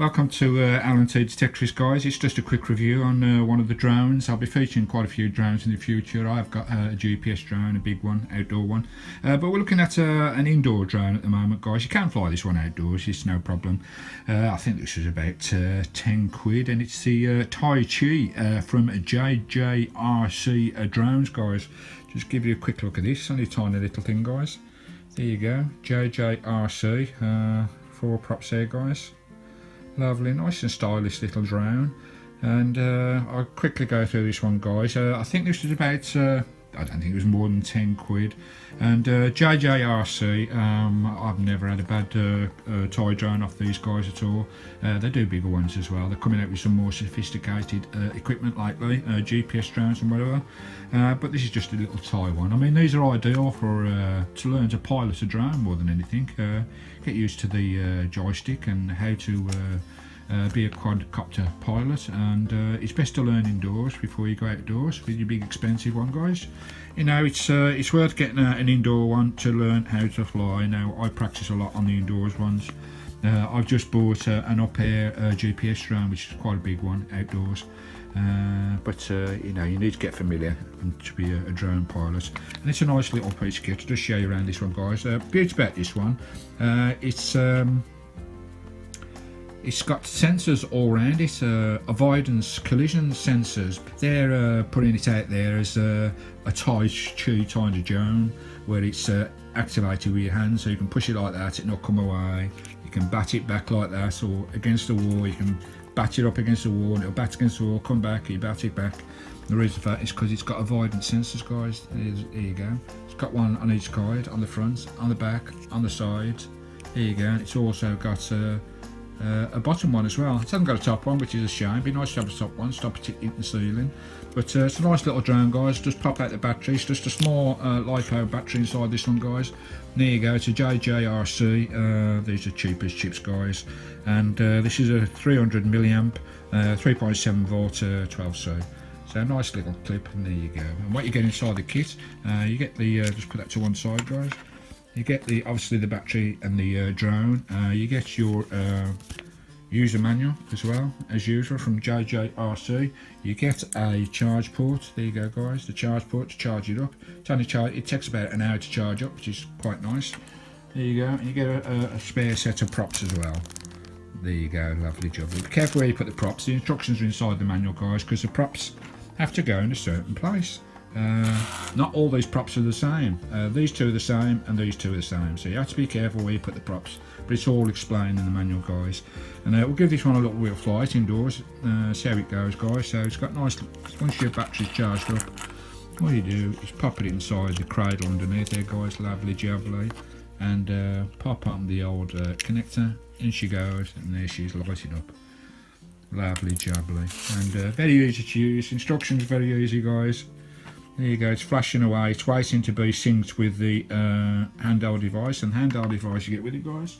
Welcome to L&T Detectorist, guys. It's just a quick review on one of the drones. I'll be featuring quite a few drones in the future. I've got a GPS drone, a big one, outdoor one. But we're looking at an indoor drone at the moment, guys. You can fly this one outdoors, it's no problem. I think this is about 10 quid, and it's the TAICHI from JJRC drones, guys. Just give you a quick look at this. Only a tiny little thing, guys. There you go, JJRC. 4 props there, guys. Lovely, nice and stylish little drone. And I'll quickly go through this one, guys. I think this was about, I don't think it was more than 10 quid. And JJRC, I've never had a bad toy drone off these guys at all. They do bigger ones as well. They're coming out with some more sophisticated equipment lately, GPS drones and whatever. But this is just a little toy one. I mean, these are ideal for to learn to pilot a drone more than anything. Get used to the joystick and how to be a quadcopter pilot, and it's best to learn indoors before you go outdoors with your big expensive one, guys. You know, it's worth getting an indoor one to learn how to fly. Now, I practice a lot on the indoors ones. I've just bought an up-air GPS drone, which is quite a big one outdoors. But you know, you need to get familiar and to be a drone pilot, and it's a nice little piece of kit. I'll just show you around this one, guys. Beauty about this one, it's got sensors all around it, avoidance collision sensors. They're putting it out there as a TAICHI kind of drone, where it's activated with your hand, so you can push it like that, it not come away. You can bat it back like that, or against the wall. You can bat it up against the wall, and it'll bat against the wall, come back, you bat it back. The reason for that is because it's got avoidance sensors, guys. There you go. It's got one on each side, on the front, on the back, on the side. There you go. It's also got a bottom one as well. It hasn't got a top one, which is a shame. It'd be nice to have a top one, stop it hitting the ceiling. But it's a nice little drone, guys. Just pop out the battery. It's just a small LiPo battery inside this one, guys. And there you go. It's a JJRC. These are cheap as chips, guys. And this is a 300 milliamp, 3.7 volt, 12C. So a nice little clip, and there you go. And what you get inside the kit, you get the just put that to one side, guys. You get the obviously the battery and the drone. You get your user manual as well, as usual, from JJRC. You get a charge port. There you go, guys. The charge port to charge it up. It takes about an hour to charge up, which is quite nice. There you go. And you get a spare set of props as well. There you go, lovely job. Be careful where you put the props. The instructions are inside the manual, guys, because the props have to go in a certain place. Not all these props are the same. These two are the same, and these two are the same. So you have to be careful where you put the props. But it's all explained in the manual, guys. And we'll give this one a little wheel flight indoors. See how it goes, guys. So it's got nice. Once your battery's charged up, all you do is pop it inside the cradle underneath there, guys. Lovely jubbly. And pop on the old connector. In she goes, and there she's lighting up. Lovely jubbly. And very easy to use. Instructions very easy, guys. There you go, it's flashing away. It's waiting to be synced with the handheld device, and handheld device you get with it, guys.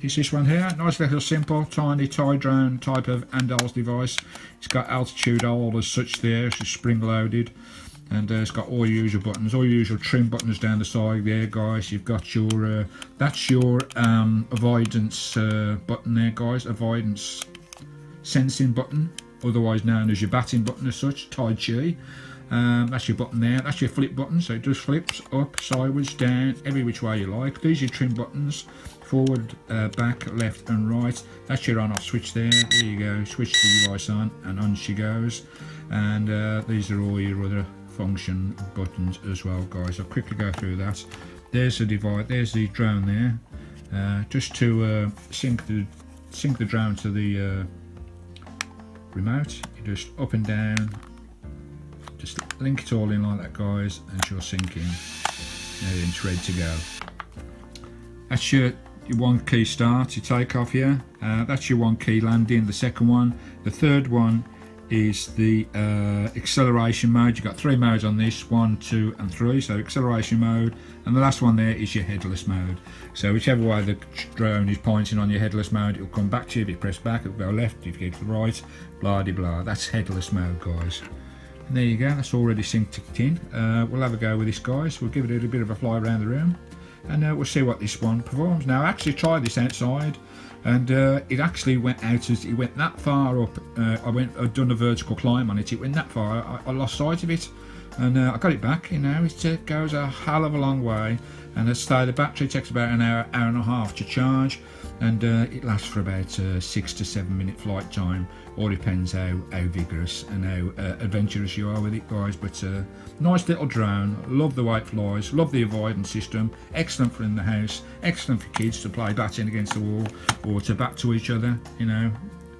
It's this one here, nice little simple, tiny toy drone type of handheld device. It's got altitude hold as such there, it's spring loaded, and it's got all your usual buttons, all your usual trim buttons down the side there, guys. You've got your, that's your avoidance button there, guys, avoidance sensing button, otherwise known as your batting button as such, TAICHI. That's your button there, that's your flip button, so it just flips up, sideways, down, every which way you like. These are your trim buttons, forward, back, left and right. That's your on off switch there. There you go, switch the device on, and on she goes. And these are all your other function buttons as well, guys. I'll quickly go through that. There's the device, there's the drone there. Just to sync the drone to the remote, you just up and down. Just link it all in like that, guys, and she'll sink in. And it's ready to go. That's your one key start, your takeoff here. That's your one key landing, the second one. The third one is the acceleration mode. You've got 3 modes on this, 1, 2 and 3. So acceleration mode, and the last one there is your headless mode. So whichever way the drone is pointing on your headless mode, it'll come back to you. If you press back, it'll go left. If you go to the right, blah de blah. That's headless mode, guys. And there you go, that's already synced in. We'll have a go with this, guys. We'll give it a little bit of a fly around the room. and we'll see what this one performs. Now I actually tried this outside, and it actually went out as it went that far up. I'd done a vertical climb on it. It went that far. I lost sight of it, and I got it back. You know, it goes a hell of a long way, and the battery takes about an hour and a half to charge, and it lasts for about 6 to 7 minute flight time. All depends how vigorous and how adventurous you are with it, guys. But nice little drone. Love the way it flies. Love the avoidance system. Excellent for in the house. Excellent for kids to play batting against the wall or to bat to each other. You know,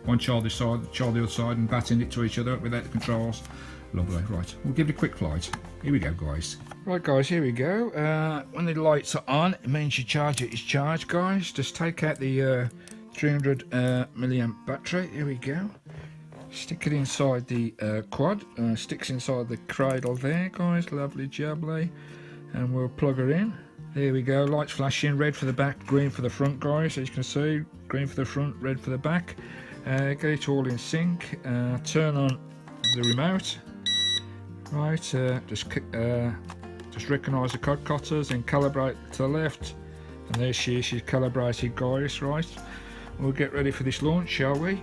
one child this side, child the other side, and batting it to each other without the controls. Lovely. Right, we'll give it a quick flight. Here we go, guys. Right, guys, here we go. When the lights are on, it means your charger is charged, guys. Just take out the 300 milliamp battery. Here we go. Stick it inside the quad. Sticks inside the cradle there, guys. Lovely jubbly. And we'll plug her in. There we go. Lights flashing. Red for the back, green for the front, guys. As you can see, green for the front, red for the back. Get it all in sync. Turn on the remote. Right. Just recognise the quadcopters and calibrate to the left. And there she is. She's calibrated, guys. Right. We'll get ready for this launch, shall we?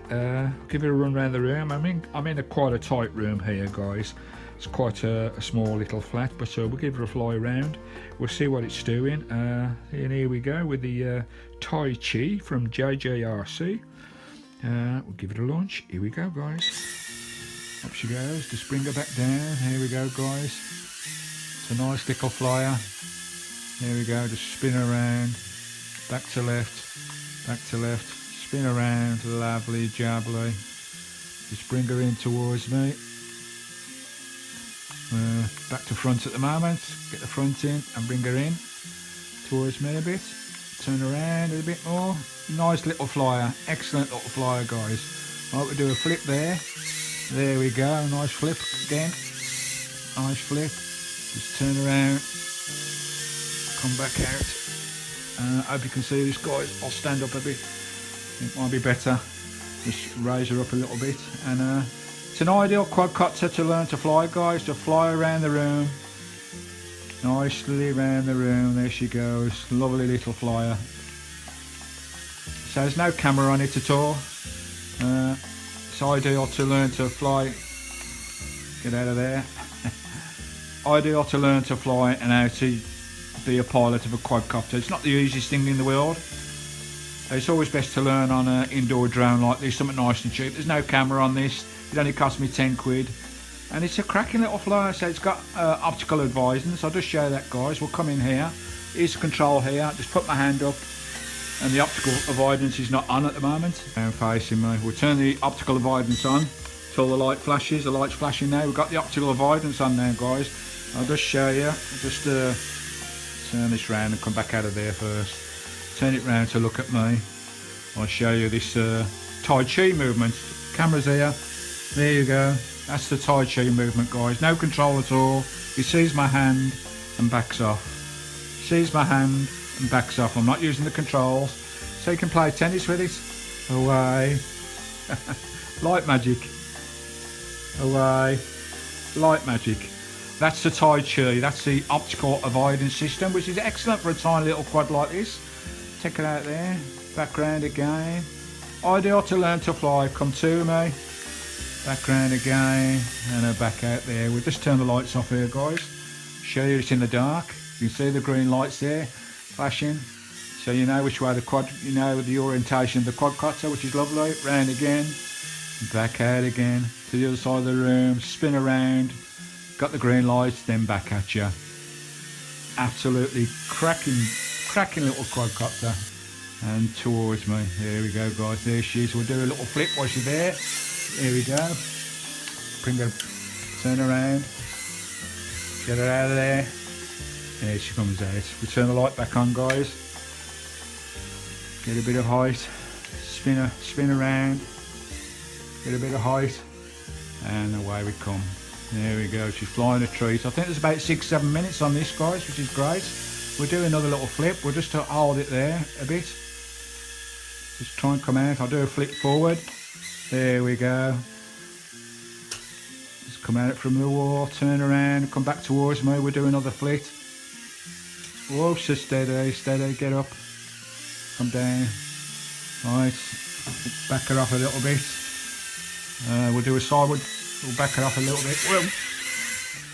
Give it a run around the room. I'm in quite a tight room here, guys. It's quite a small little flat, but we'll give it a fly around. We'll see what it's doing. And here we go with the TAICHI from JJRC. We'll give it a launch. Here we go, guys. Up she goes. Just bring her back down. Here we go, guys. It's a nice little flyer. There we go. Just spin around. Back to left. Back to left. Spin around. Lovely jubbly. Just bring her in towards me. Back to front at the moment. Get the front in and bring her in towards me a bit. Turn around a bit more. Nice little flyer. Excellent little flyer, guys. Right, we'll do a flip there. There we go. Nice flip again. Nice flip. Just turn around. Come back out. I hope you can see this, guys. I'll stand up a bit. It might be better. Just raise her up a little bit. And it's an ideal quadcopter to learn to fly, guys. To fly around the room. Nicely around the room. There she goes. Lovely little flyer. So there's no camera on it at all. It's ideal to learn to fly. Get out of there. Ideal to learn to fly and how to be a pilot of a quadcopter. It's not the easiest thing in the world. It's always best to learn on an indoor drone like this, something nice and cheap. There's no camera on this. It only cost me 10 quid. And it's a cracking little flyer. So it's got optical avoidance. I'll just show that, guys. We'll come in here. Here's the control here. Just put my hand up. And the optical avoidance is not on at the moment. Now facing me. We'll turn the optical avoidance on till the light flashes. The light's flashing now. We've got the optical avoidance on now, guys. I'll just show you. I'll just turn this round and come back out of there first. Turn it round to look at me. I'll show you this TAICHI movement. Camera's here. There you go. That's the TAICHI movement, guys. No control at all. He sees my hand and backs off. Sees my hand and backs off. I'm not using the controls. So you can play tennis with it. Away. Light magic. Away. Light magic. That's the TAICHI. That's the optical avoidance system, which is excellent for a tiny little quad like this. Check it out there. Back round again. Ideal to learn to fly. Come to me. Back round again. And back out there. We'll just turn the lights off here, guys. Show you it's in the dark. You can see the green lights there flashing. So you know which way the quad, you know the orientation of the quadcopter, which is lovely. Round again. Back out again. To the other side of the room. Spin around. Got the green lights, then back at you. Absolutely cracking little quadcopter. And towards me. There we go, guys. There she is. We'll do a little flip while she's there. Here we go. Bring her, turn around. Get her out of there. There she comes out. We'll turn the light back on, guys. Get a bit of height. Spin around. Get a bit of height. And away we come. There we go, she's flying a treat. I think there's about 6-7 minutes on this, guys, which is great. We'll do another little flip. We'll just hold it there a bit. Just try and come out. I'll do a flip forward. There we go. Just come out from the wall, turn around, come back towards me. We'll do another flip. Whoa, so steady, steady, get up. Come down. Right, back her off a little bit. We'll do a sideward. We'll back her off a little bit. Whoa.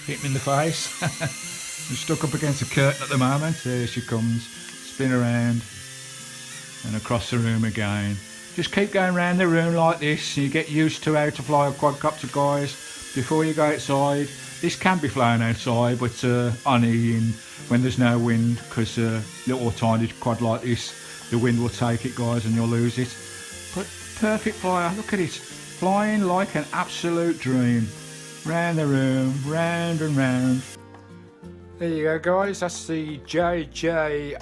Hit me in the face. I'm stuck up against the curtain at the moment. There she comes. Spin around and across the room again. Just keep going around the room like this. You get used to how to fly a quadcopter, guys, before you go outside. This can be flown outside, but only when there's no wind, because little tiny quad like this, the wind will take it, guys, and you'll lose it. But perfect flyer, look at it, flying like an absolute dream. Round the room, round and round. There you go, guys, that's the JJRC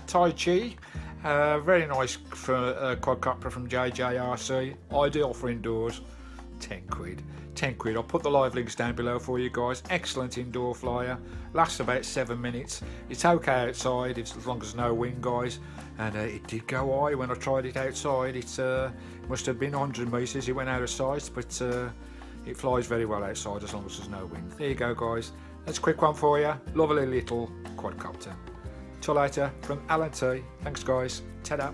TAICHI. Very nice for a quadcopter from JJRC. Ideal for indoors. 10 quid. 10 quid. I'll put the live links down below for you guys. Excellent indoor flyer. Lasts about 7 minutes. It's okay outside as long as no wind, guys. And it did go high when I tried it outside. It must have been 100 metres. It went out of sight, but it flies very well outside as long as there's no wind. There you go, guys. That's a quick one for you. Lovely little quadcopter. Till later from Alan T. Thanks, guys. Ta-da.